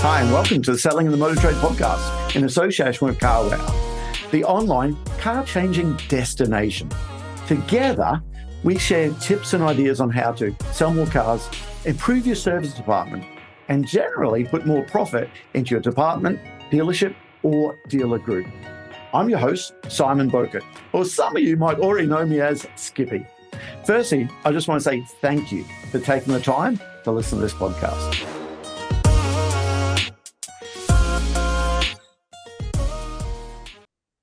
Hi, and welcome to the Selling in the Motor Trade podcast in association with CarWow, the online car-changing destination. Together, we share tips and ideas on how to sell more cars, improve your service department, and generally put more profit into your department, dealership, or dealer group. I'm your host, Simon Bowkett, or some of you might already know me as Skippy. Firstly, I just want to say thank you for taking the time to listen to this podcast.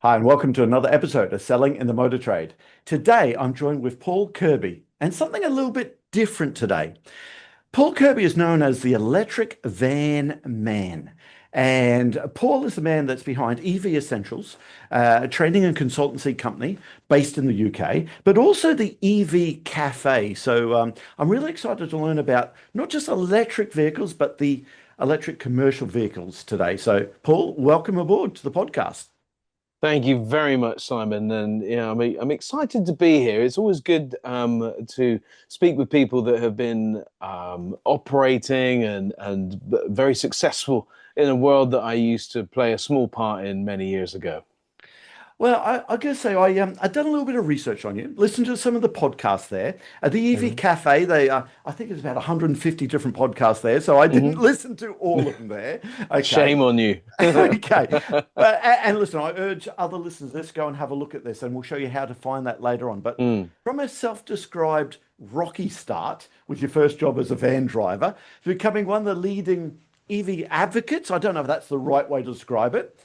Hi, and welcome to another episode of Selling in the Motor Trade. Today, I'm joined with Paul Kirby, and something a little bit different today. Paul Kirby is known as the Electric Van Man. And Paul is the man that's behind EV Essentials, a training and consultancy company based in the UK, but also the EV Café. So I'm really excited to learn about not just electric vehicles, but the electric commercial vehicles today. So Paul, welcome aboard to the podcast. Thank you very much, Simon. And I'm excited to be here. It's always good to speak with people that have been operating and very successful in a world that I used to play a small part in many years ago. Well, I gotta say, I've done a little bit of research on you. Listened to some of the podcasts there at the EV Cafe. They, I think it's about 150 different podcasts there, so I didn't listen to all of them there. Okay. Shame on you. Okay, and listen, I urge other listeners, let's go and have a look at this, and we'll show you how to find that later on. But from a self-described rocky start with your first job as a van driver, to becoming one of the leading EV advocates, I don't know if that's the right way to describe it.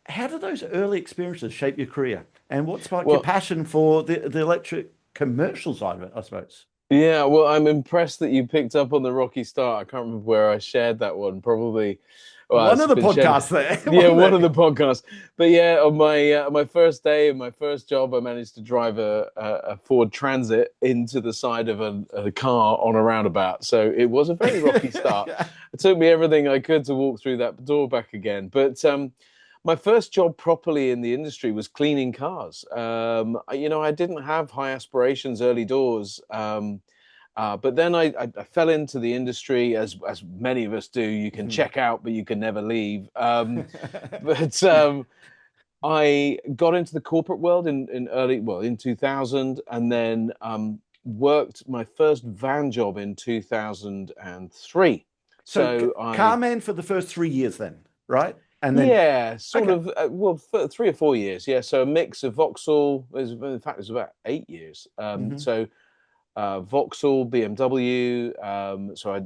How did those early experiences shape your career? And what sparked your passion for the electric commercial side of it, I suppose? Yeah, well, I'm impressed that you picked up on the rocky start. I can't remember where I shared that one. Probably one of the podcasts there. Yeah, one of the podcasts. But yeah, on my first day of my first job, I managed to drive a Ford Transit into the side of a car on a roundabout. So it was a very rocky start. It took me everything I could to walk through that door back again. But my first job properly in the industry was cleaning cars. I didn't have high aspirations early doors, but then I fell into the industry, as many of us do. You can check out, but you can never leave. But I got into the corporate world in 2000, and then worked my first van job in 2003. So carman for the first 3 years then, right? And then, for 3 or 4 years. Yeah, so a mix of Vauxhall. In fact, it was about 8 years. So Vauxhall, BMW. So I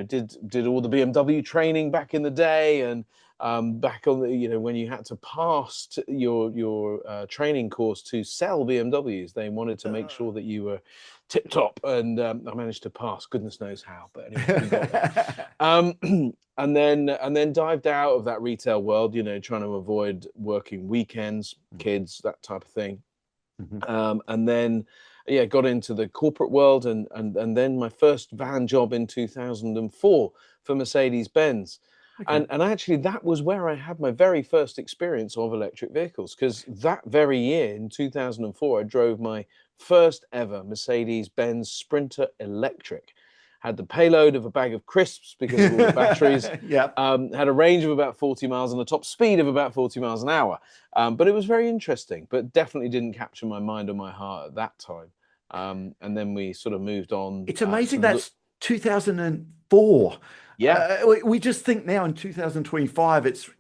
did all the BMW training back in the day, and back on the when you had to pass your training course to sell BMWs, they wanted to make sure that you were tip top, and I managed to pass. Goodness knows how, but anyway, we got there. And then dived out of that retail world, trying to avoid working weekends, kids, that type of thing. And then, got into the corporate world, and then my first van job in 2004 for Mercedes-Benz. Okay. And actually, that was where I had my very first experience of electric vehicles, because that very year, in 2004, I drove my first ever Mercedes-Benz Sprinter Electric. Had the payload of a bag of crisps because of all the batteries. Had a range of about 40 miles and a top speed of about 40 miles an hour. But it was very interesting, but definitely didn't capture my mind or my heart at that time. And then we sort of moved on. It's amazing that's 2004. Yeah. We just think now in 2025, it's,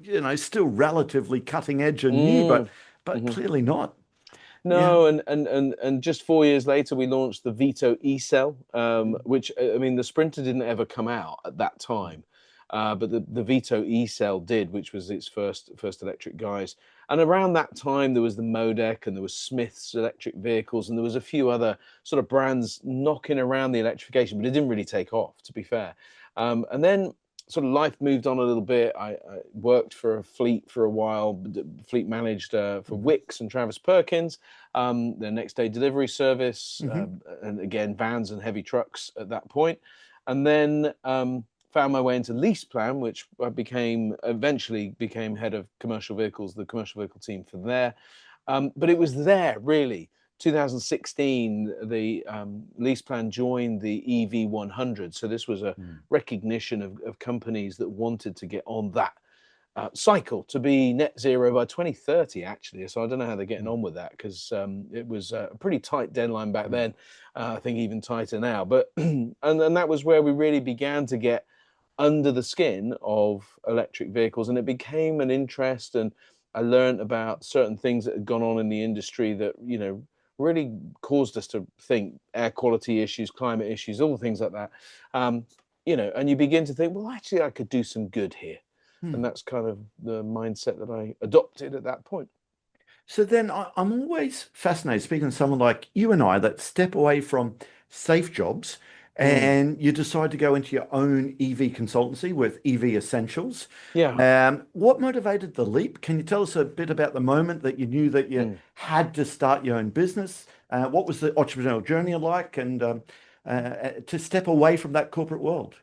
still relatively cutting edge and new, but clearly not. No, and just 4 years later, we launched the Vito E-Cell, which, the Sprinter didn't ever come out at that time, but the Vito E-Cell did, which was its first electric guys. And around that time, there was the Modec, and there was Smith's electric vehicles, and there was a few other sort of brands knocking around the electrification, but it didn't really take off, to be fair. And then sort of life moved on a little bit. I worked for a fleet for a while, fleet managed for Wix and Travis Perkins, the next day delivery service, and again, vans and heavy trucks at that point. And then found my way into LeasePlan, which I eventually became head of commercial vehicles, the commercial vehicle team for there. But it was there really 2016, the LeasePlan joined the EV 100. So this was a recognition of companies that wanted to get on that cycle to be net zero by 2030, actually. So I don't know how they're getting on with that, because it was a pretty tight deadline back then. I think even tighter now. But and that was where we really began to get under the skin of electric vehicles, and it became an interest. And I learned about certain things that had gone on in the industry that, really caused us to think air quality issues, climate issues, all things like that. And you begin to think, well, actually, I could do some good here. And that's kind of the mindset that I adopted at that point. So then I'm always fascinated, speaking to someone like you and I that step away from safe jobs Mm. and you decide to go into your own EV consultancy with EV Essentials. Yeah. What motivated the leap? Can you tell us a bit about the moment that you knew that you had to start your own business? What was the entrepreneurial journey like, and to step away from that corporate world?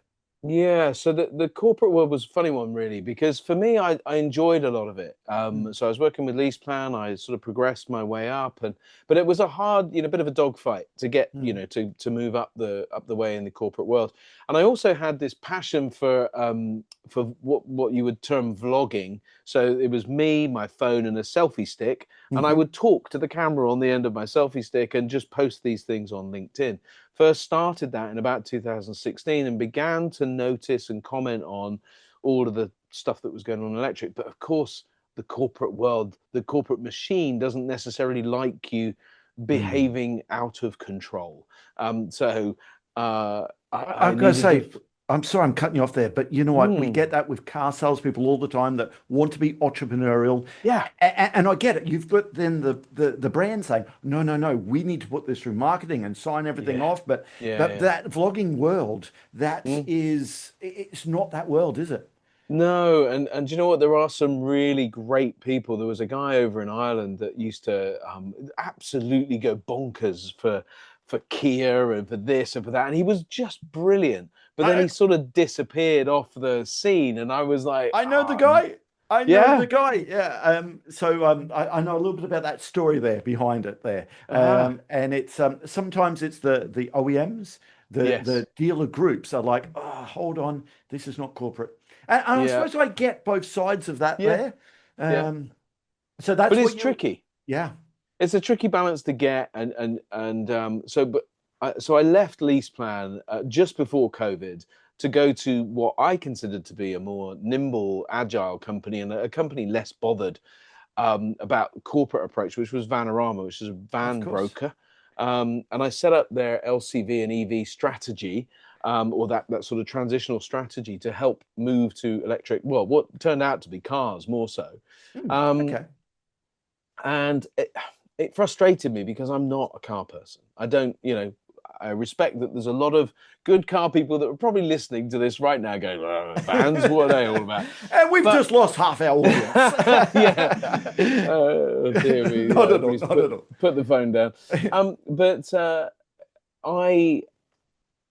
Yeah, so the corporate world was a funny one, really, because for me, I enjoyed a lot of it. Mm, So I was working with LeasePlan. I sort of progressed my way up, but it was a hard, bit of a dogfight to get, mm, to move up the way in the corporate world. And I also had this passion for what you would term vlogging. So it was me, my phone, and a selfie stick, and I mhm, would talk to the camera on the end of my selfie stick and just post these things on LinkedIn. First started that in about 2016 and began to notice and comment on all of the stuff that was going on in electric. But of course, the corporate world, the corporate machine doesn't necessarily like you mm. behaving out of control. So I I've got to needed to. say, I'm sorry I'm cutting you off there, but you know what? We get that with car salespeople all the time that want to be entrepreneurial. Yeah, And I get it. You've got then the brand saying, no, no, no, we need to put this through marketing and sign everything yeah, off. But yeah, but yeah. that vlogging world, it's not that world, is it? No, and do you know what? There are some really great people. There was a guy over in Ireland that used to absolutely go bonkers for Kia and for this and for that, and he was just brilliant. But then I he sort of disappeared off the scene, and I was like, I know the oh, guy. I know the yeah, guy. Yeah. I know a little bit about that story there behind it there. ah, And it's sometimes it's the OEMs, the yes, dealer groups are like, oh, hold on, this is not corporate. And I yeah, suppose I get both sides of that yeah, there. yeah. Um, so But that's it's what you, tricky. yeah. It's a tricky balance to get, and so I left LeasePlan just before COVID to go to what I considered to be a more nimble, agile company, and a company less bothered about corporate approach, which was Vanarama, which is a Of van course. broker. And I set up their LCV and EV strategy, or that sort of transitional strategy to help move to electric, well, what turned out to be cars more so. Um, Okay. and it frustrated me because I'm not a car person. I don't, I respect that there's a lot of good car people that are probably listening to this right now going, "Oh, vans, what are they all about?" And we've But just lost half our audience. yeah, oh dear me, Not yeah, at all, please not at all. put the phone down. But I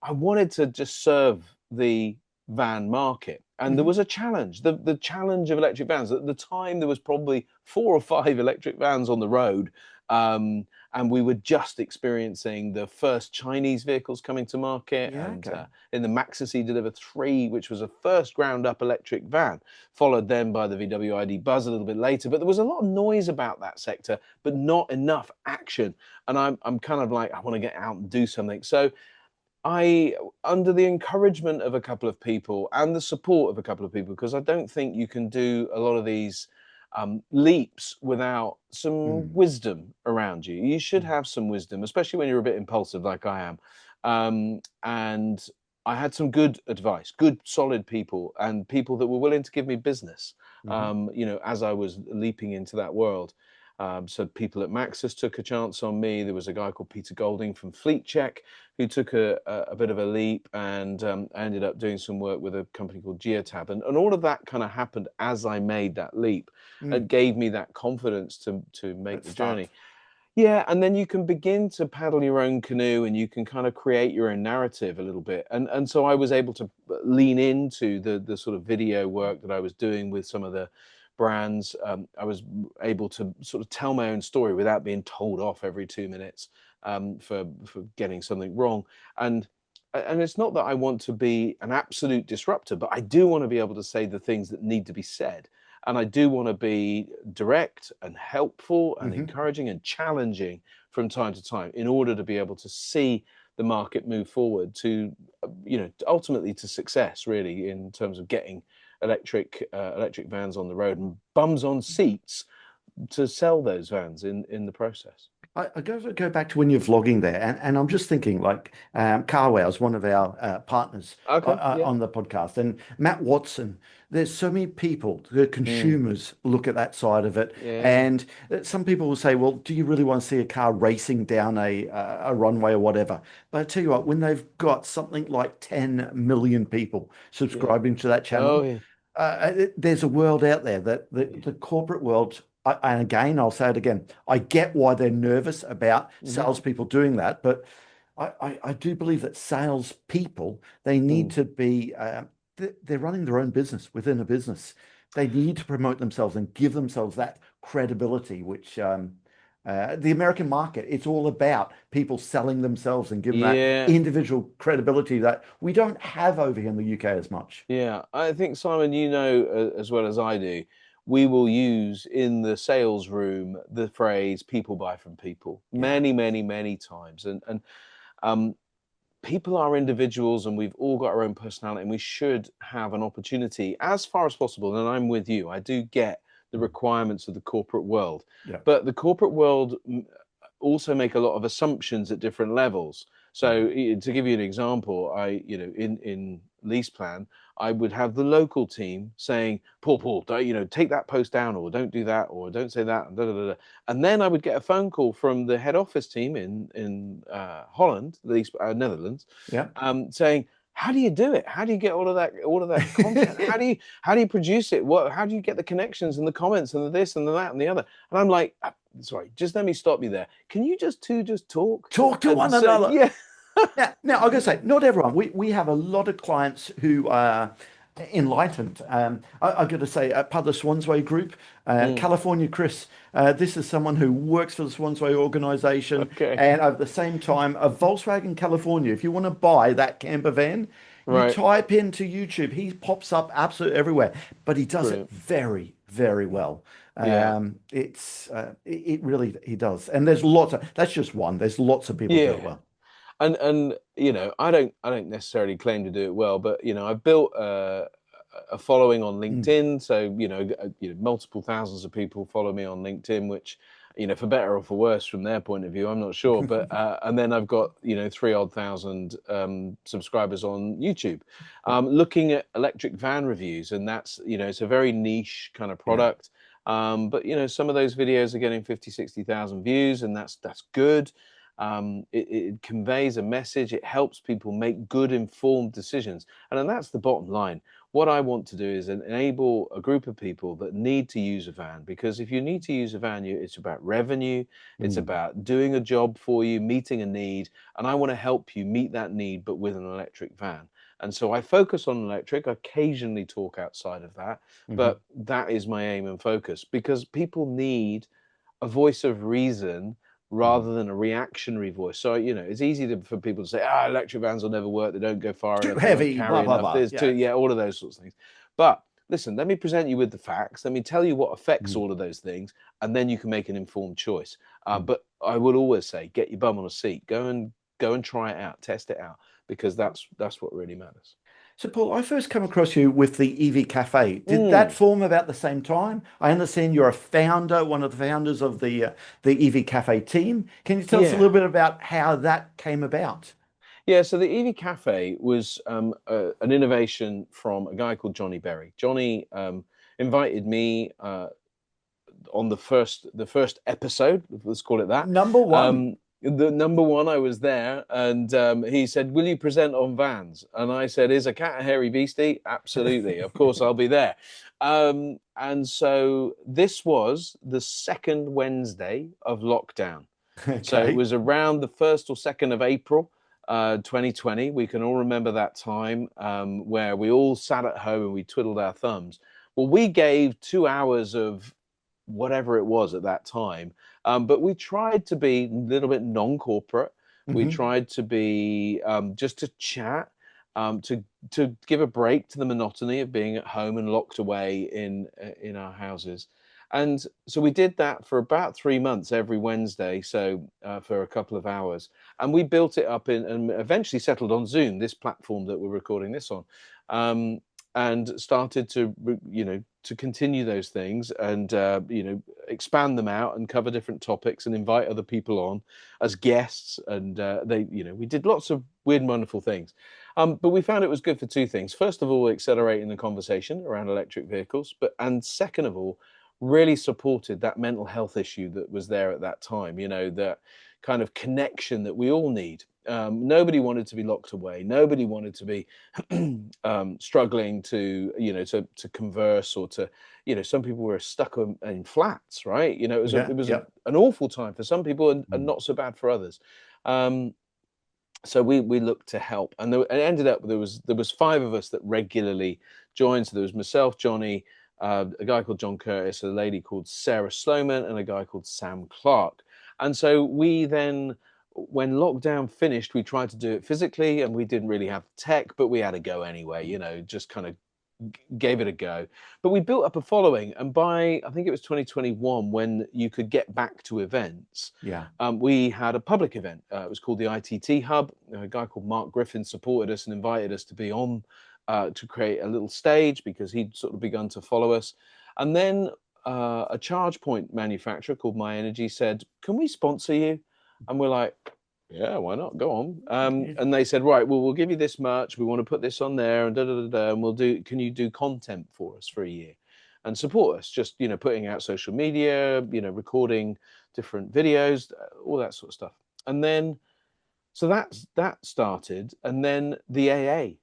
I wanted to just serve the van market. And there Mhm. was a challenge. The challenge of electric vans. At the time, there was probably 4 or 5 electric vans on the road. And we were just experiencing the first Chinese vehicles coming to market. Yeah, And okay. in the Maxi delivered 3, which was a first ground up electric van, followed then by the VW ID Buzz a little bit later. But there was a lot of noise about that sector, but not enough action. And I'm kind of like, I want to get out and do something. So I, under the encouragement of a couple of people and the support of a couple of people, because I don't think you can do a lot of these leaps without some Mm, wisdom around you. You should mm, have some wisdom, especially when you're a bit impulsive like I am. And I had some good advice, good, solid people, and people that were willing to give me business, mhm. as I was leaping into that world. So people at Maxis took a chance on me. There was a guy called Peter Golding from Fleet Check who took a bit of a leap, and I ended up doing some work with a company called Geotab. And all of that kind of happened as I made that leap. Mm. It gave me that confidence to make Let's the start. journey. Yeah, and then you can begin to paddle your own canoe and you can kind of create your own narrative a little bit. And so I was able to lean into the sort of video work that I was doing with some of the brands. I was able to sort of tell my own story without being told off every 2 minutes for getting something wrong. And it's not that I want to be an absolute disruptor, but I do want to be able to say the things that need to be said. And I do want to be direct and helpful and Hmm. encouraging and challenging from time to time in order to be able to see the market move forward to, ultimately to success, really, in terms of getting electric vans on the road and bums on seats to sell those vans in the process. I go back to when you're vlogging there, and I'm just thinking like Carwow is one of our partners Okay, yeah. on the podcast, and Matt Watson. There's so many people, the Mm, consumers, look at that side of it, yeah, and some people will say, "Well, do you really want to see a car racing down a runway or whatever?" But I tell you what, when they've got something like 10 million people yeah. subscribing to that Oh, channel, yeah, there's a world out there that yeah. the corporate world, and again, I'll say it again, I get why they're nervous about Hmm. salespeople doing that, but I do believe that salespeople, they need Mm. to be, they're running their own business within a business. They need to promote themselves and give themselves that credibility, which the American market, it's all about people selling themselves and giving that Yeah, individual credibility that we don't have over here in the UK as much. yeah. I think, Simon, as well as I do, we will use in the sales room the phrase "people buy from people" Yeah. many, many, many times, and um, people are individuals, and we've all got our own personality, and we should have an opportunity as far as possible. And I'm with you. I do get the requirements of the corporate world, Yeah. but the corporate world also make a lot of assumptions at different levels. So to give you an example, in lease plan, I would have the local team saying, Paul, don't, take that post down, or don't do that, or don't say that, and da, da, da, da. And then I would get a phone call from the head office team in Holland, the Netherlands, Yeah. saying, how do you do it? How do you get all of that content? How do you produce it? How do you get the connections and the comments and the this and the that and the other? And I'm like, sorry, just let me stop you there. Can you just talk? Talk to And one so, another. yeah. Now, I'm going to say, not everyone. We have a lot of clients who are enlightened. I've got to say, part of the Swansway group, Mm, California Chris, this is someone who works for the Swansway organization. okay. And at the same time, a Volkswagen California, if you want to buy that camper van, you Right. type into YouTube, he pops up absolutely everywhere, but he does it Brilliant. very, very well. Yeah. It really, he does. And there's lots of, that's just one. There's lots of people do it Yeah. well. And I don't necessarily claim to do it well, but I've built a following on Mm. LinkedIn. So multiple thousands of people follow me on LinkedIn, which for better or for worse from their point of view, I'm not sure. But and then I've got 3,000 subscribers on YouTube, Yeah. looking at electric van reviews, and that's it's a very niche kind of Yeah. product. But some of those videos are getting 50, 60,000 views, and that's good. It conveys a message. It helps people make good, informed decisions. And then that's the bottom line. What I want to do is enable a group of people that need to use a van, because if you need to use a van, it's about revenue, it's Mm. about doing a job for you, meeting a need. And I want to help you meet that need, but with an electric van. And so I focus on electric. I occasionally talk outside of that, Mhm. but that is my aim and focus, because people need a voice of reason Mhm. rather than a reactionary voice. So, it's easy for people to say, electric vans will never work. They don't go far Too enough. They won't heavy, blah, carry blah, enough. blah. There's too, Yeah. yeah, all of those sorts of things. But listen, let me present you with the facts. Let me tell you what affects Mm. all of those things, and then you can make an informed choice. Mm. But I would always say, get your bum on a seat. Go and try it out, test it out, because that's what really matters. So, Paul, I first come across you with the EV Cafe. Did that Mm, form about the same time? I understand you're a founder, one of the founders of the EV Cafe team. Can you tell us a yeah. little bit about how that came about? Yeah, so the EV Cafe was an innovation from a guy called Johnny Berry. Johnny invited me on the first episode, let's call it that. Number one. The number one, I was there, and he said, "Will you present on vans?" And I said, "Is a cat a hairy beastie?" Absolutely, of course, I'll be there. And so this was the second Wednesday of lockdown. So it Okay. was around the 1st or 2nd of April, 2020. We can all remember that time where we all sat at home and we twiddled our thumbs. Well, we gave 2 hours of whatever it was at that time, but we tried to be a little bit non-corporate. We Hmm. tried to be just to chat, to give a break to the monotony of being at home and locked away in our houses. And so we did that for about 3 months every Wednesday, so for a couple of hours. And we built it up in and eventually settled on Zoom, this platform that we're recording this on, and started to, to continue those things and, expand them out and cover different topics and invite other people on as guests. And we did lots of weird and wonderful things. But we found it was good for two things. First of all, accelerating the conversation around electric vehicles, and second of all, really supported that mental health issue that was there at that time, that kind of connection that we all need. Nobody wanted to be locked away. Nobody wanted to be struggling to, to converse or to, some people were stuck in flats, right? Yeah, it was yeah. an awful time for some people and Mm. not so bad for others. So we looked to help, and it ended up there was five of us that regularly joined. So there was myself, Johnny, a guy called John Curtis, a lady called Sarah Sloman, and a guy called Sam Clark. And so we then, when lockdown finished, we tried to do it physically, and we didn't really have tech, but we had to go anyway. Just kind of gave it a go. But we built up a following, and by I think it was 2021 when you could get back to events. Yeah. We had a public event. It was called the ITT Hub. A guy called Mark Griffin supported us and invited us to be on to create a little stage because he'd sort of begun to follow us. And then a charge point manufacturer called My Energy said, "Can we sponsor you?" And we're like, "Yeah, why not? Go on." Yeah. And they said, "Right, well, we'll give you this much. We want to put this on there, and da da da da. And can you do content for us for a year, and support us? Just putting out social media, recording different videos, all that sort of stuff." And then, so that started, and then the AA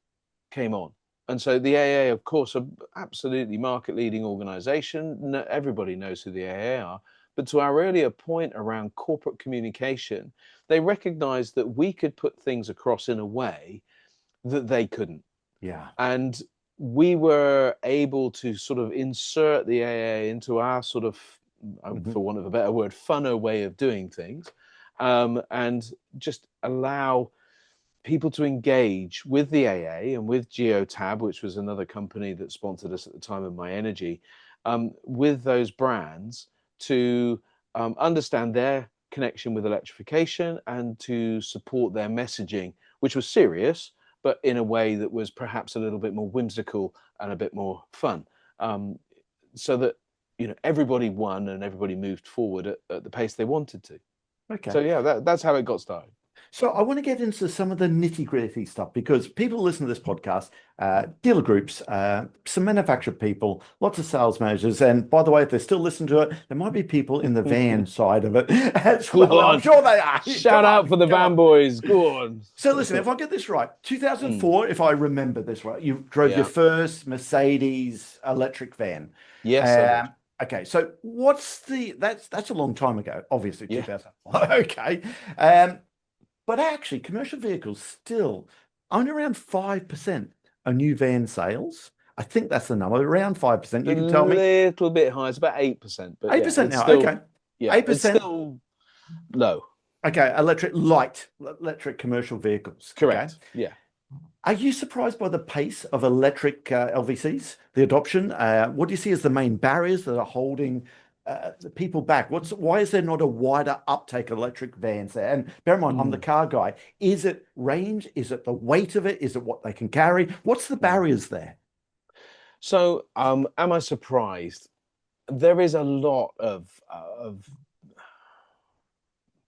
came on. And so the AA, of course, are absolutely market leading organization. Everybody knows who the AA are. But to our earlier point around corporate communication, they recognized that we could put things across in a way that they couldn't. Yeah. And we were able to sort of insert the AA into our sort of, Mhm. for want of a better word, funner way of doing things, and just allow people to engage with the AA and with Geotab, which was another company that sponsored us at the time of My Energy, with those brands to understand their connection with electrification and to support their messaging, which was serious, but in a way that was perhaps a little bit more whimsical and a bit more fun, so that everybody won and everybody moved forward at the pace they wanted to. Okay. So yeah, that's how it got started. So I want to get into some of the nitty-gritty stuff because people listen to this podcast, dealer groups, some manufacturer people, lots of sales managers, and by the way, if they're still listening to it, there might be people in the van side of it as Go well. I'm on. sure they are. Shout Come out on, for the come van on. boys. Go on. So listen, if I get this right, Mm, 2004, if I remember this right, you drove your yeah. first Mercedes electric van. Yes, I did. Um, okay, so that's a long time ago, obviously Yeah. 2004. Okay. Um, but actually, commercial vehicles still only around 5% are new van sales. I think that's the number, around 5%. A You can tell me. little bit high. It's about 8%, but yeah, 8% it's now. still, Okay. yeah, it's 8%. still low. Okay. Electric commercial vehicles. Okay. Correct. Yeah. Are you surprised by the pace of electric LVCs, the adoption? What do you see as the main barriers that are holding the people back? Why is there not a wider uptake of electric vans there? And bear in mind, I'm the Mm, car guy. Is it range? Is it the weight of it? Is it what they can carry? What's the mm. barriers there? So, am I surprised? There is a lot of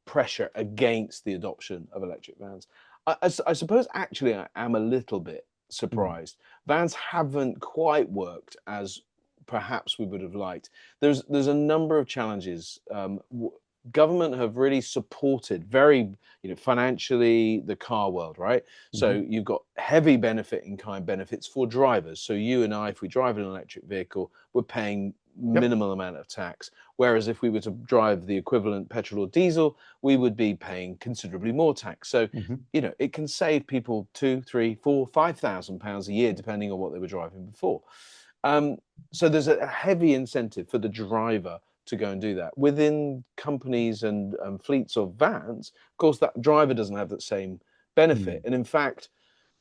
pressure against the adoption of electric vans. I suppose actually I am a little bit Mm, surprised. Vans haven't quite worked as perhaps we would have liked. There's a number of challenges. Government have really supported very financially the car world, right? So mhm. you've got heavy benefit in kind benefits for drivers. So you and I, if we drive an electric vehicle, we're paying Yep. minimal amount of tax. Whereas if we were to drive the equivalent petrol or diesel, we would be paying considerably more tax. So, Mhm. it can save people 2, 3, 4, £5,000 a year, depending on what they were driving before. Um, so there's a heavy incentive for the driver to go and do that. Within companies and fleets of vans, of course, that driver doesn't have that same benefit. Mm. And in fact,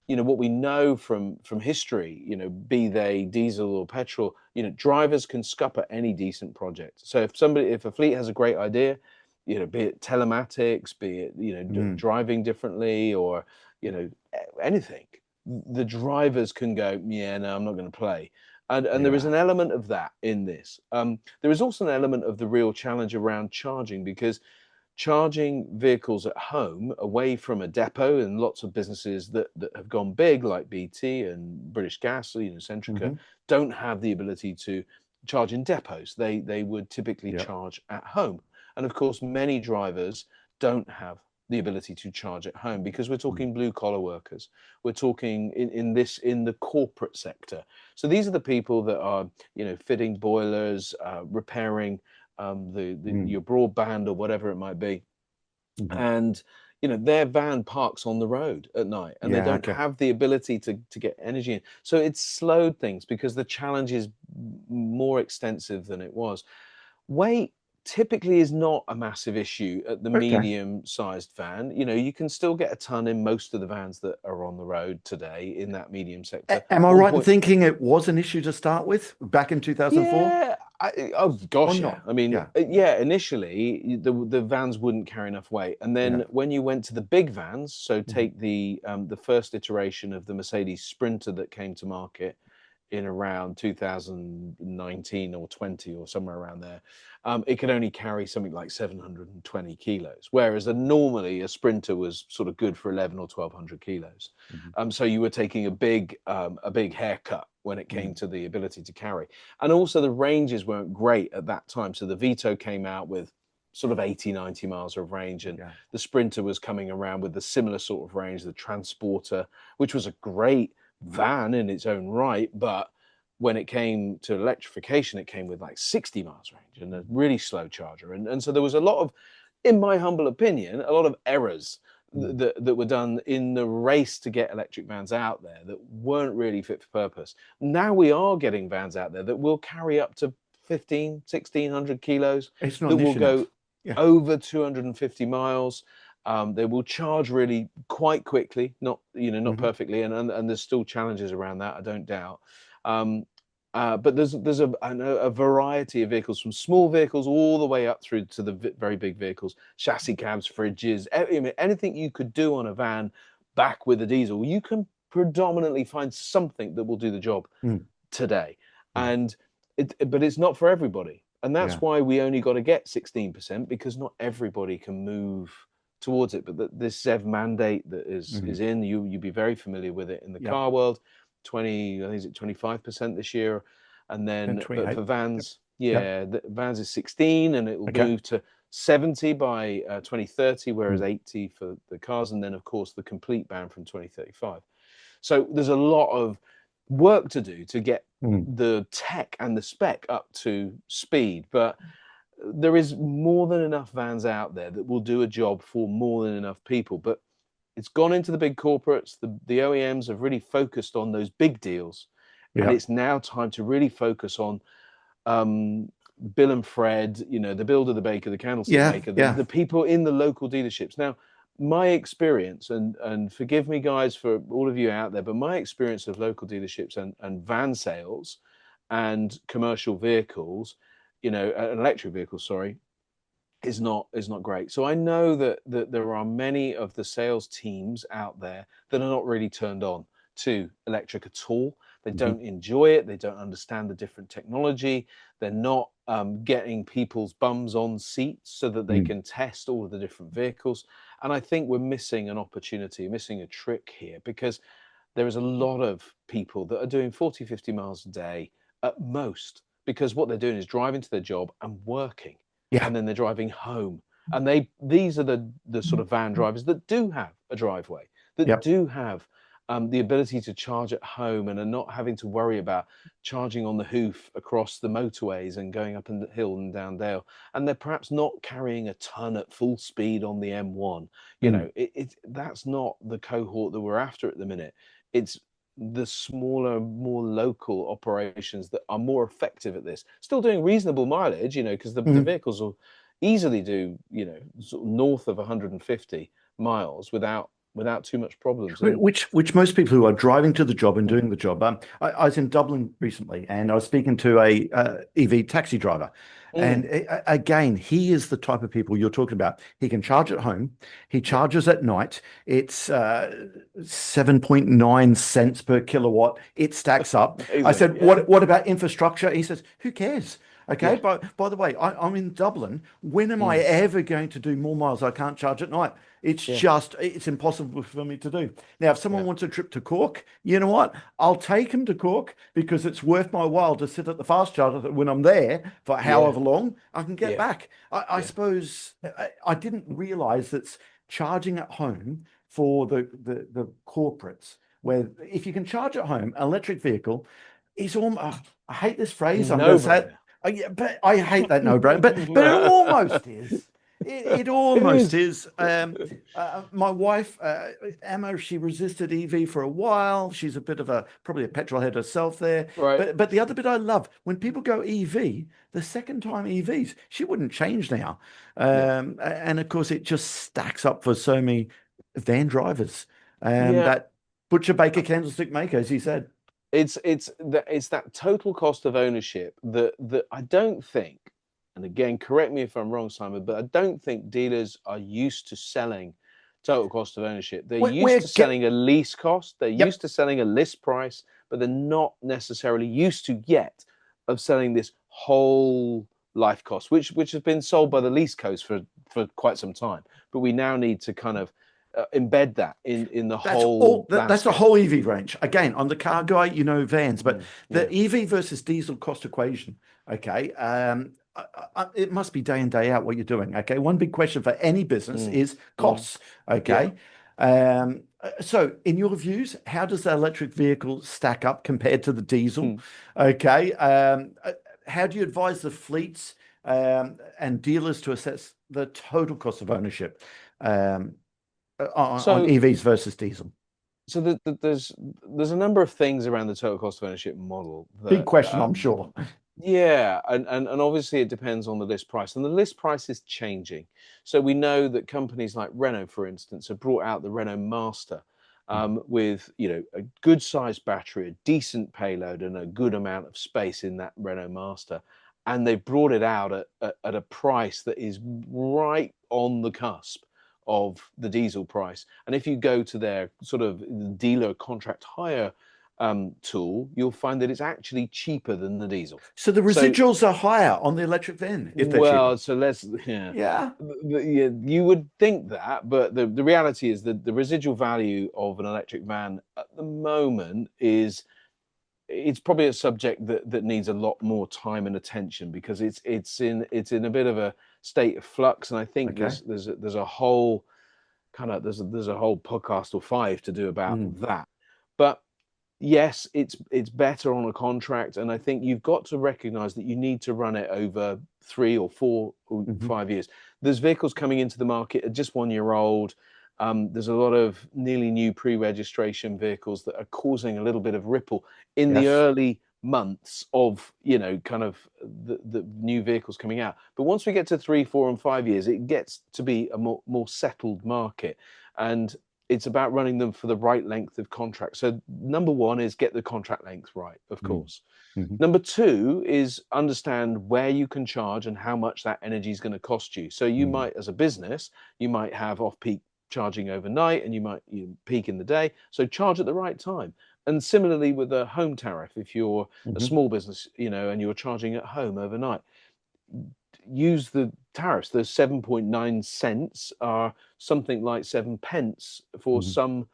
what we know from history, be they diesel or petrol, drivers can scupper any decent project. So if a fleet has a great idea, be it telematics, be it Mm. driving differently, or anything, the drivers can go, yeah, no, I'm not going to play. And there is Yeah. an element of that in this. There is also an element of the real challenge around charging, because charging vehicles at home away from a depot, and lots of businesses that have gone big like BT and British Gas, Centrica, Hmm. don't have the ability to charge in depots. They would typically Yep. charge at home. And of course, many drivers don't have the ability to charge at home, because we're Mm. talking blue collar workers. We're talking in the corporate sector. So these are the people that are, fitting boilers, repairing Mm. your broadband or whatever it might be. Mhm. And their van parks on the road at night, and they Yeah. don't Okay. have the ability to get energy in. So it's slowed things, because the challenge is more extensive than it was. Weight typically is not a massive issue at the Okay. medium-sized van. You can still get a ton in most of the vans that are on the road today in that medium sector. Am I right in 1. thinking it was an issue to start with back in 2004 Yeah. Oh or gosh, yeah. not? I mean, Yeah. yeah. Initially, the vans wouldn't carry enough weight, and Yeah. then when you went to the big vans, so Mhm. take the first iteration of the Mercedes Sprinter that came to market in around 2019 or 20 or somewhere around there, it could only carry something like 720 kilos, whereas normally a Sprinter was sort of good for 11 or 1200 kilos. Mhm. So you were taking a big haircut when it came Mm. to the ability to carry. And also the ranges weren't great at that time. So the Vito came out with sort of 80, 90 miles of range, and Yeah. the Sprinter was coming around with the similar sort of range, the Transporter, which was a great van in its own right, but when it came to electrification, it came with like 60 miles range and a really slow charger. And so there was a lot of, in my humble opinion, a lot of errors Mm. that were done in the race to get electric vans out there that weren't really fit for purpose. Now we are getting vans out there that will carry up to 15, 1600 kilos, It's not that will niche go enough. Yeah. over 250 miles. They will charge really quite quickly, not Hmm. perfectly, and there's still challenges around that, I don't doubt. Um, but there's a variety of vehicles, from small vehicles all the way up through to the very big vehicles, chassis cabs, fridges, anything you could do on a van back with a diesel. You can predominantly find something that will do the job Mm. today, Mm. and but it's not for everybody, and Yeah. that's why we only got to get 16%, because not everybody can move towards it. But this ZEV mandate that is Hmm. in, you'd be very familiar with it in the Yep. car world. 20, I think, is it 25% this year, and And then but 28. for Yep. vans, Yep. yeah, the vans is 16, and it will Okay. move to 70 by 2030, whereas Mm. 80 for the cars, and then of course the complete ban from 2035. So there's a lot of work to do to get Mm. the tech and the spec up to speed, but there is more than enough vans out there that will do a job for more than enough people. But it's gone into the big corporates. The OEMs have really focused on those big deals, and Yep. it's now time to really focus on um, Bill and Fred, the builder, the baker, the candlestick Yeah. maker, Yeah. the people in the local dealerships. Now, my experience, and forgive me guys for all of you out there, but my experience of local dealerships and van sales and commercial vehicles, electric vehicles, sorry, is not great. So I know that there are many of the sales teams out there that are not really turned on to electric at all. They Hmm. don't enjoy it. They don't understand the different technology. They're not getting people's bums on seats so that they Mm. can test all of the different vehicles. And I think we're missing an opportunity, missing a trick here, because there is a lot of people that are doing 40, 50 miles a day at most, because what they're doing is driving to their job and working, Yeah. and then they're driving home. And these are the sort of van drivers that do have a driveway, that Yep. do have the ability to charge at home, and are not having to worry about charging on the hoof across the motorways and going up the hill and down dale. And they're perhaps not carrying a ton at full speed on the M1. Mm. That's not the cohort that we're after at the minute. It's the smaller, more local operations that are more effective at this, still doing reasonable mileage, because the Mm. vehicles will easily do, sort of north of 150 miles without too much problems. And Which most people who are driving to the job and mm, doing the job. I was in Dublin recently, and I was speaking to a EV taxi driver, and mm, again, he is the type of people you're talking about. He can charge at home. He yeah, charges at night. It's 7.9 cents per kilowatt. It stacks up. I amazing. said, Yeah, what about infrastructure? He says, who cares? Okay, yeah, but by the way, I'm in Dublin. When am I mm, ever going to do more miles? I can't charge at night. yeah, It's impossible for me to do. Now, if someone yeah, wants a trip to Cork, you know what? I'll take them to Cork because it's worth my while to sit at the fast charger that when I'm there for yeah, however long, I can get yeah, back. I yeah. suppose I didn't realize that charging at home for the corporates, where if you can charge at home, an electric vehicle is almost, I hate this phrase, I'm going No to say it. brainer. Yeah, but I hate that no brainer, but it almost is. It It almost is. is. My wife, Emma, she resisted EV for a while. She's a bit of a probably a petrol head herself there. Right. But the other bit I love when people go EV, the second time EVs, she wouldn't change now. No. And of course, it just stacks up for so many van drivers. Yeah. That butcher, baker, candlestick maker, as you said. It's that total cost of ownership that I don't think, and again, correct me if I'm wrong, Simon, but I don't think dealers are used to selling total cost of ownership. They're used We're to get selling a lease cost, they're used Yep. to selling a list price, but they're not necessarily used to yet of selling this whole life cost, which has been sold by the lease coast for quite some time. But we now need to kind of embed that in the whole That's a landscape. whole EV range. Again, I'm the car guy, you know vans, but Yeah. the EV versus diesel cost equation, okay, it must be day in, day out what you're doing. Okay. One big question for any business Mm, is mm, costs. yeah. Okay. So in your views, how does the electric vehicle stack up compared to the diesel? Hmm. Okay. How do you advise the fleets and dealers to assess the total cost of ownership? Um, on So, EVs versus diesel? there's a number of things around the total cost of ownership model Big that question, I'm sure. yeah, and obviously it depends on the list price, and the list price is changing. So we know that companies like Renault, for instance, have brought out the Renault Master with a good sized battery, a decent payload, and a good amount of space in that Renault Master, and they've brought it out at a price that is right on the cusp of the diesel price. And if you go to their sort of dealer contract hire tool, you'll find that it's actually cheaper than the diesel. So the So, residuals are higher on the electric van if they're cheaper. well, so let's, yeah, Yeah. yeah, you would think that, but the reality is that the residual value of an electric van at the moment is it's probably a subject that needs a lot more time and attention because it's in a bit of a state of flux, and I think Okay. there's a whole there's a whole podcast or five to do about Mm. that. But yes, it's better on a contract, and I think you've got to recognize that you need to run it over 3 or 4 or 5 years. There's vehicles coming into the market at just 1 year old. There's a lot of nearly new pre-registration vehicles that are causing a little bit of ripple in the Yes. early months of kind of the new vehicles coming out. But once we get to 3, 4, and 5 years, it gets to be a more settled market, and it's about running them for the right length of contract. So number one is get the contract length right, of Mm. course. Mhm. Number two is understand where you can charge and how much that energy is going to cost you. So you Mm. might, as a business, you might have off-peak charging overnight, and you might peak in the day. So charge at the right time. And similarly with a home tariff, if you're a Mhm. small business, and you're charging at home overnight, use the tariffs. Those 7.9 cents are something like 7 pence Mhm.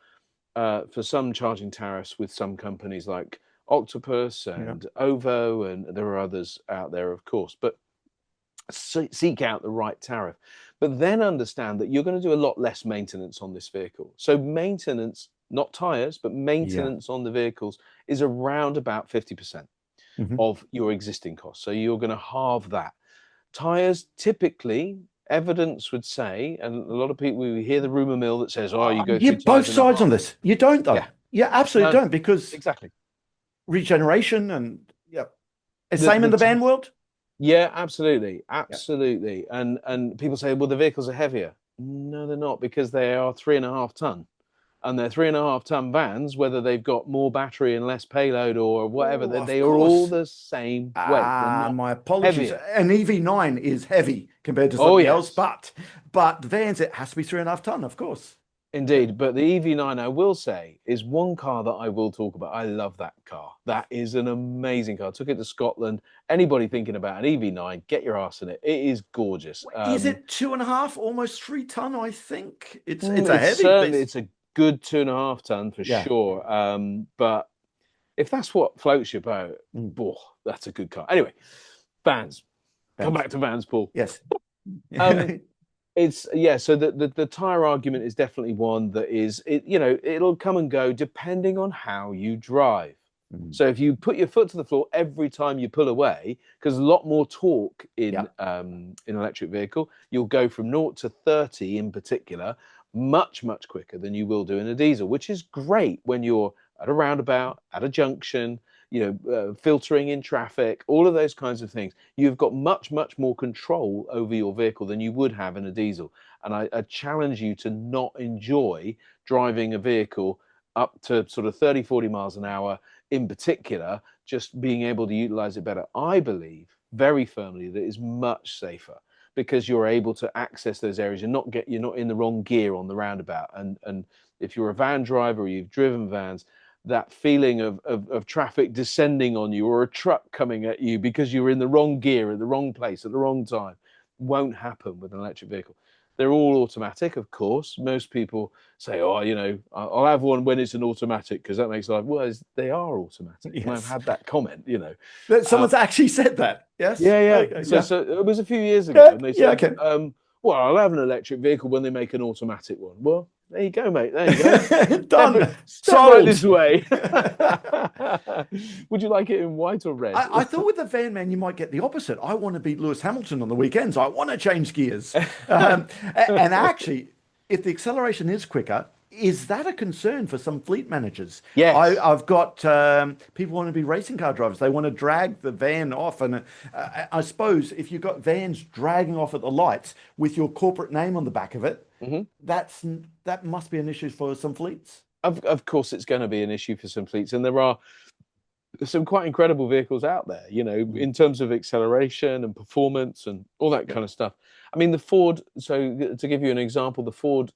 for some charging tariffs with some companies like Octopus Yeah. and Ovo, and there are others out there, of course. But seek out the right tariff. But then understand that you're going to do a lot less maintenance on this vehicle. So maintenance, not tires, but Yeah. maintenance on the vehicles is around about 50% Mhm. of your existing costs. So you're going to halve that. Tires typically, evidence would say, and a lot of people, we hear the rumor mill that says, oh, you I go hear two both tires and a sides on half. this. You don't Yeah, though. Yeah, absolutely Um, don't, because exactly. regeneration and yeah. The Same in the the t- van world? yeah, absolutely, Yeah. absolutely. And people say, well, the vehicles are heavier. No, they're not, because they are 3.5 ton, and they're 3.5 ton vans. Whether they've got more battery and less payload or whatever, Oh, they of are all course. the same weight. They're Ah, not my apologies. heavier. An EV9 is heavy compared to Oh something else, yes. but the vans, it has to be 3.5 ton, of course. Yeah. Indeed, but the EV9, I will say, is one car that I will talk about. I love that car. That is an amazing car. I took it to Scotland. Anybody thinking about an EV9, get your ass in it. It is gorgeous. Is it 2.5, almost 3 ton? I think it's a It's heavy certainly, beast. it's a good 2.5 ton for Yeah. sure. But if that's what floats your boat, Mm. boy, that's a good car. Anyway, vans. Come Vans. back to vans, Paul. Yes. Um, It's yeah, so the tire argument is definitely one that is, it'll come and go depending on how you drive. Mm. So if you put your foot to the floor every time you pull away, because a lot more torque Yeah. in an electric vehicle, you'll go from 0 to 30 in particular much quicker than you will do in a diesel, which is great when you're at a roundabout, at a junction, filtering in traffic, all of those kinds of things. You've got much more control over your vehicle than you would have in a diesel. And I challenge you to not enjoy driving a vehicle up to sort of 30, 40 miles an hour in particular, just being able to utilize it better. I believe very firmly that is much safer, because you're able to access those areas and you're not in the wrong gear on the roundabout. And if you're a van driver or you've driven vans, that feeling of traffic descending on you, or a truck coming at you because you're in the wrong gear at the wrong place at the wrong time, won't happen with an electric vehicle. They're all automatic, of course. Most people say, oh, I'll have one when it's an automatic because that makes life, well, they are automatic. And I've Yes. had that comment. Someone's actually said that. Yes. Yeah. Okay. So, Yeah. so it was a few years ago, Yeah. and they Yeah. said, Okay. well, I'll have an electric vehicle when they make an automatic one. Well, there you go, mate. There you go. Done. Step right Sold. this way. Would you like it in white or red? I thought with the van man, you might get the opposite. I want to be Lewis Hamilton on the weekends. I want to change gears. And actually, if the acceleration is quicker, is that a concern for some fleet managers? Yes. I've got people want to be racing car drivers. They want to drag the van off. And I suppose if you've got vans dragging off at the lights with your corporate name on the back of it, Mhm. that must be an issue for some fleets. Of course, it's going to be an issue for some fleets, and there are some quite incredible vehicles out there, Mm. in terms of acceleration and performance and all that Yeah. kind of stuff. I mean, the Ford, so to give you an example, the Ford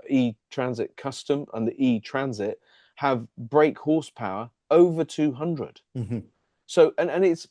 e-Transit Custom and the e-Transit have brake horsepower over 200. Mhm. So, and it's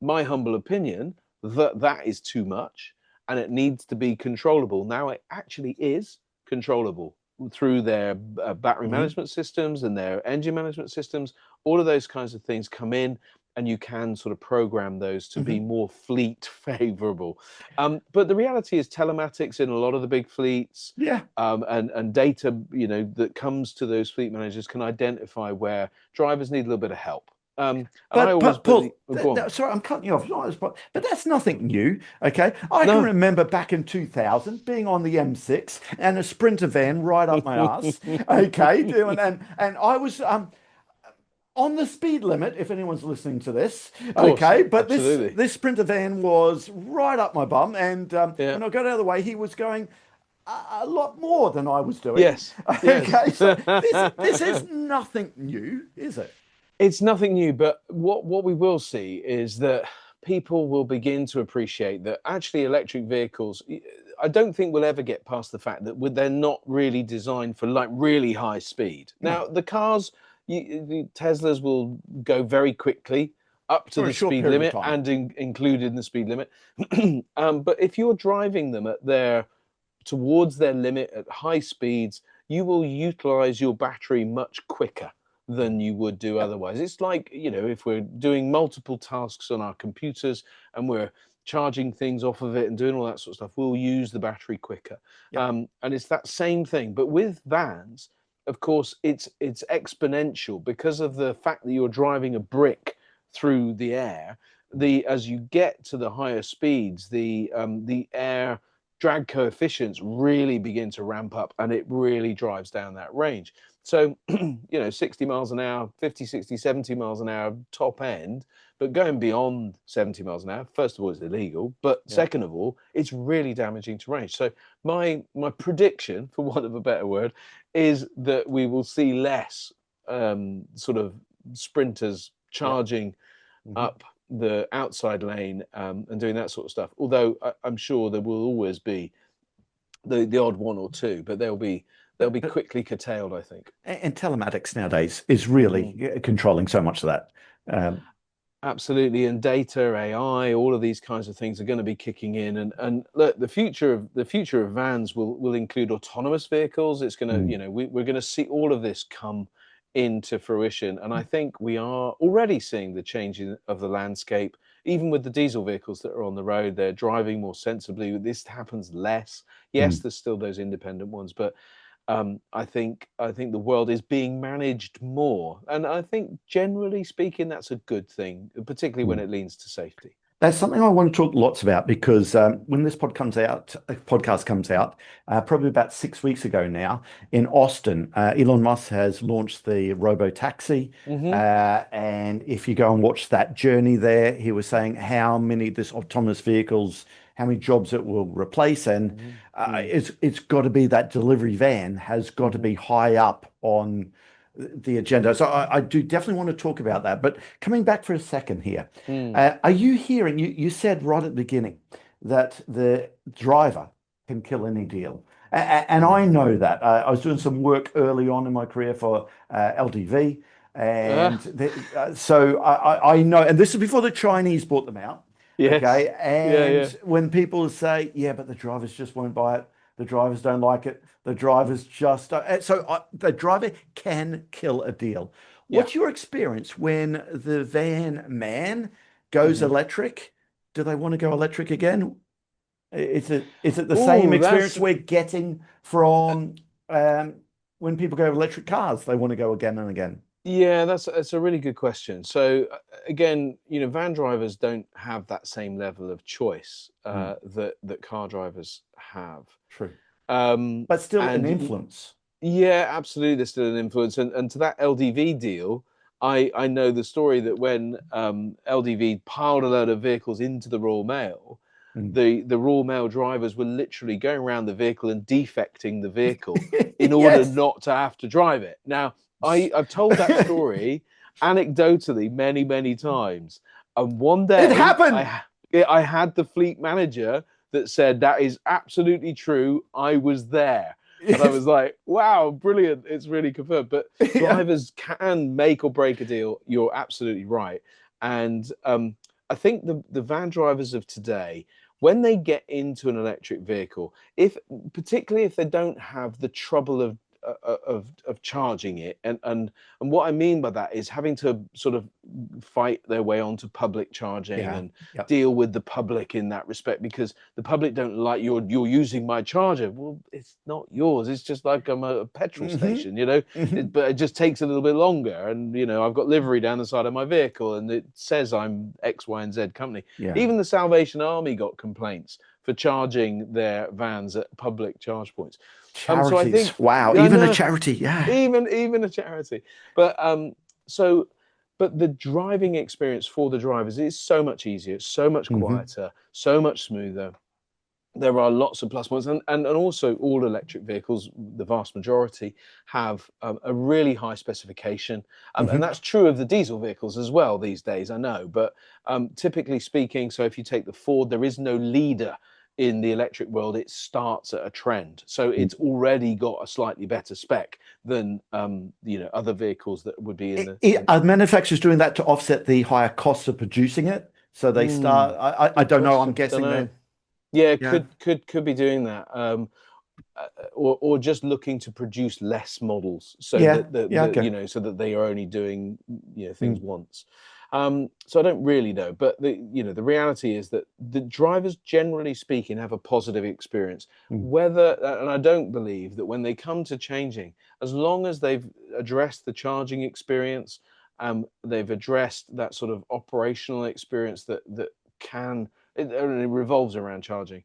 my humble opinion that that is too much, and it needs to be controllable. Now it actually is controllable through their battery Mhm. management systems and their engine management systems. All of those kinds of things come in, and you can sort of program those to be Mhm. more fleet favorable. But the reality is telematics in a lot of the big fleets, Yeah. and data, that comes to those fleet managers, can identify where drivers need a little bit of help. And I always But believe, Paul, oh, go on. sorry, I'm cutting you off. Not on the spot, but that's nothing new. Okay, I can No. remember back in 2000 being on the M6 and a Sprinter van right up my ass. Okay, and I was on the speed limit. If anyone's listening to this, Of course, okay, but this absolutely. this Sprinter van was right up my bum, and Yeah. when I got out of the way, he was going a lot more than I was doing. Yes. Yes. Okay, so this is nothing new, is it? It's nothing new, but what we will see is that people will begin to appreciate that actually electric vehicles, I don't think we'll ever get past the fact that they're not really designed for like really high speed. No, Now, the cars, the Teslas will go very quickly up to for a the short speed period of limit time. and included in the speed limit. But if you're driving them at their towards their limit at high speeds, you will utilize your battery much quicker than you would do Yep. otherwise. It's like, if we're doing multiple tasks on our computers and we're charging things off of it and doing all that sort of stuff, we'll use the battery quicker. Yep. And it's that same thing. But with vans, of course, it's exponential because of the fact that you're driving a brick through the air. As you get to the higher speeds, the air drag coefficients really begin to ramp up, and it really drives down that range. So, 60 miles an hour, 50, 60, 70 miles an hour top end, but going beyond 70 miles an hour, first of all, it's illegal, but Yeah. second of all, it's really damaging to range. So my prediction, for want of a better word, is that we will see less sort of sprinters Yeah. charging Hmm. up the outside lane and doing that sort of stuff. Although I'm sure there will always be the odd one or two, but they'll be But quickly curtailed, I think. and telematics nowadays is Mm. really controlling so much of that. Um, Absolutely, and data, AI, all of these kinds of things are going to be kicking in, and look, the future of vans will include autonomous vehicles. It's going to, mm, we're going to see all of this come into fruition, and I think we are already seeing the changing of the landscape. Even with the diesel vehicles that are on the road, they're driving more sensibly. This happens less. Yes, mm. there's still those independent ones, but I think the world is being managed more, and I think generally speaking, that's a good thing, particularly when Mm. it leans to safety. That's something I want to talk lots about because when this podcast comes out, probably about 6 weeks ago now in Austin, Elon Musk has launched the robo taxi, Hmm. and if you go and watch that journey there, he was saying how many this autonomous vehicles, how many jobs it will replace, and Hmm. Mm. it's got to be that delivery van has got to Hmm. be high up on the agenda. So I do definitely want to talk about that. But coming back for a second here. Mm. Are you hearing, you said right at the beginning that the driver can kill any deal. And I Mm. know that. I was doing some work early on in my career for LDV. And Ah, so I know, and this is before the Chinese bought them out. yes. Okay. Yeah, And yeah. when people say, yeah, but the drivers just won't buy it, the drivers don't like it, the drivers just don't. The driver can kill a deal. Yeah. What's your experience when the van man goes Hmm. electric? Do they want to go electric again? Is it the same Oh, experience we're getting from um, when people go electric cars? They want to go again and again. yeah, that's a really good question. So again, van drivers don't have that same level of choice Mm, that car drivers have. true, Um, but still an and influence. Yeah, absolutely. There's still an influence, and to that LDV deal, I know the story that when LDV piled a load of vehicles into the Royal Mail, Mm. the Royal Mail drivers were literally going around the vehicle and defecting the vehicle in order Yes, not to have to drive it. Now, I've told that story anecdotally many, many times, and one it day happened. I had the fleet manager that said that is absolutely true. I was there. And I Yes, was like, wow, brilliant. It's really confirmed. But yeah, drivers can make or break a deal. You're absolutely right. And I think the van drivers of today, when they get into an electric vehicle, if particularly if they don't have the trouble of charging it, and what I mean by that is having to sort of fight their way onto public charging yeah, and yeah. deal with the public in that respect, because the public don't like you're using my charger. Well, it's not yours. It's just like I'm a petrol Hmm. station, Hmm. but it just takes a little bit longer. And I've got livery down the side of my vehicle, and it says I'm X, Y, and Z company. Yeah. Even the Salvation Army got complaints for charging their vans at public charge points. So I Charities. think Wow. I Even a know, charity. Yeah. even a charity, but so but the driving experience for the drivers is so much easier, so much Hmm. quieter, so much smoother. There are lots of plus points, and also all electric vehicles, the vast majority, have a really high specification, and Hmm. that's true of the diesel vehicles as well these days, I know. But typically speaking, so if you take the Ford, there is no leader in the electric world. It starts at a trend, so it's already got a slightly better spec than other vehicles that would be in the Are manufacturers doing that to offset the higher costs of producing it? So they start, I good don't know, I'm question. Don't guessing know. that, Yeah, yeah, could be doing that. Or just looking to produce less models so yeah, that the, yeah, the okay. so that they are only doing things Mm, once. So I don't really know, but the reality is that the drivers, generally speaking, have a positive experience. mm, Whether and I don't believe that when they come to changing, as long as they've addressed the charging experience, they've addressed that sort of operational experience that can it revolves around charging,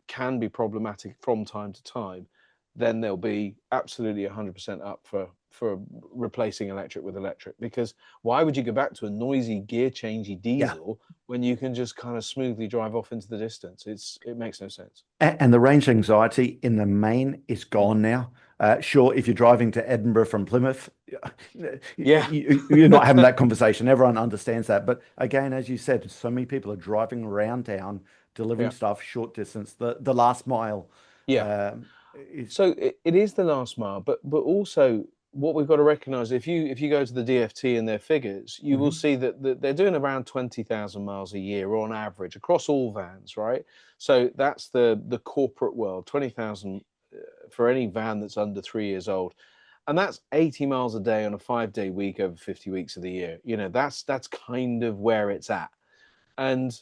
can be problematic from time to time, then they'll be absolutely 100% up for replacing electric with electric, because why would you go back to a noisy gear changey diesel when you can just kind of smoothly drive off into the distance? It makes no sense. And the range anxiety in the main is gone now. Sure, if you're driving to Edinburgh from Plymouth, Yeah. you're not having that conversation. Everyone understands that. But again, as you said, so many people are driving around town, delivering Yeah. stuff short distance. The last mile. Yeah. Is So it is the last mile, but also what we've got to recognise, if you go to the DFT and their figures, you will see that they're doing around 20,000 miles a year on average across all vans, right? So that's the corporate world, 20,000 for any van that's under 3 years old. And that's 80 miles a day on a 5-day week over 50 weeks of the year. You know, that's kind of where it's at. And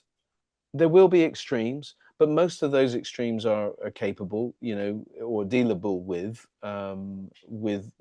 there will be extremes, but most of those extremes are capable, you know, or dealable with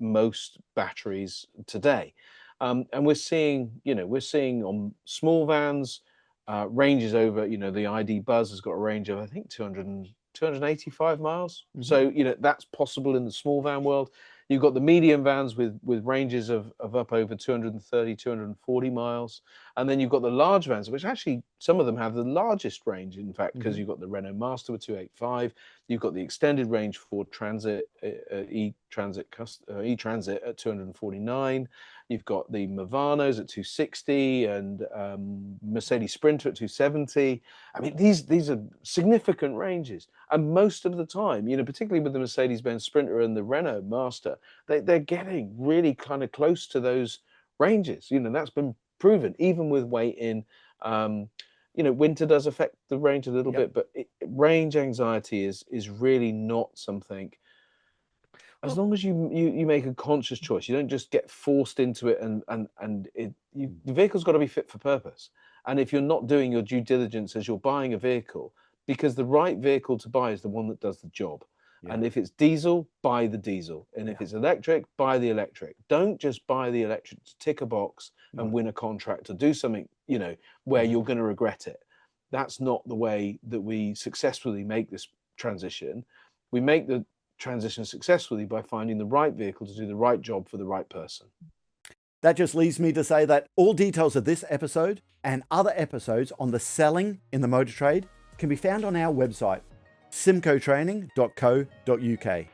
most batteries today. And we're seeing on small vans, ranges over, you know, the ID Buzz has got a range of, I think, 285 miles. So, you know, that's possible in the small van world. You've got the medium vans with ranges of up over 230, 240 miles. And then you've got the large vans, which actually some of them have the largest range, in fact, because you've got the Renault Master with 285. You've got the extended range for Transit, e-Transit at 249. You've got the Movanos at 260 and Mercedes Sprinter at 270. I mean, these are significant ranges. And most of the time, you know, particularly with the Mercedes-Benz Sprinter and the Renault Master, they're getting really kind of close to those ranges. You know, that's been proven, even with weight in. You know, winter does affect the range a little bit, but range anxiety is really not something. As long as you make a conscious choice, you don't just get forced into it, the vehicle's got to be fit for purpose. And if you're not doing your due diligence as you're buying a vehicle, because the right vehicle to buy is the one that does the job. And if it's diesel, buy the diesel. And if it's electric, buy the electric. Don't just buy the electric to tick a box and win a contract or do something, you know, where you're going to regret it. That's not the way that we successfully make this transition. We make the transition successfully by finding the right vehicle to do the right job for the right person. That just leaves me to say that all details of this episode and other episodes on the selling in the motor trade can be found on our website, simcotraining.co.uk.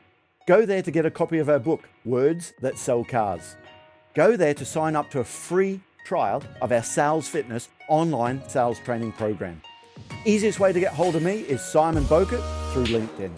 Go there to get a copy of our book, Words That Sell Cars. Go there to sign up to a free trial of our Sales Fitness online sales training program. Easiest way to get hold of me is Simon Bowkett through LinkedIn.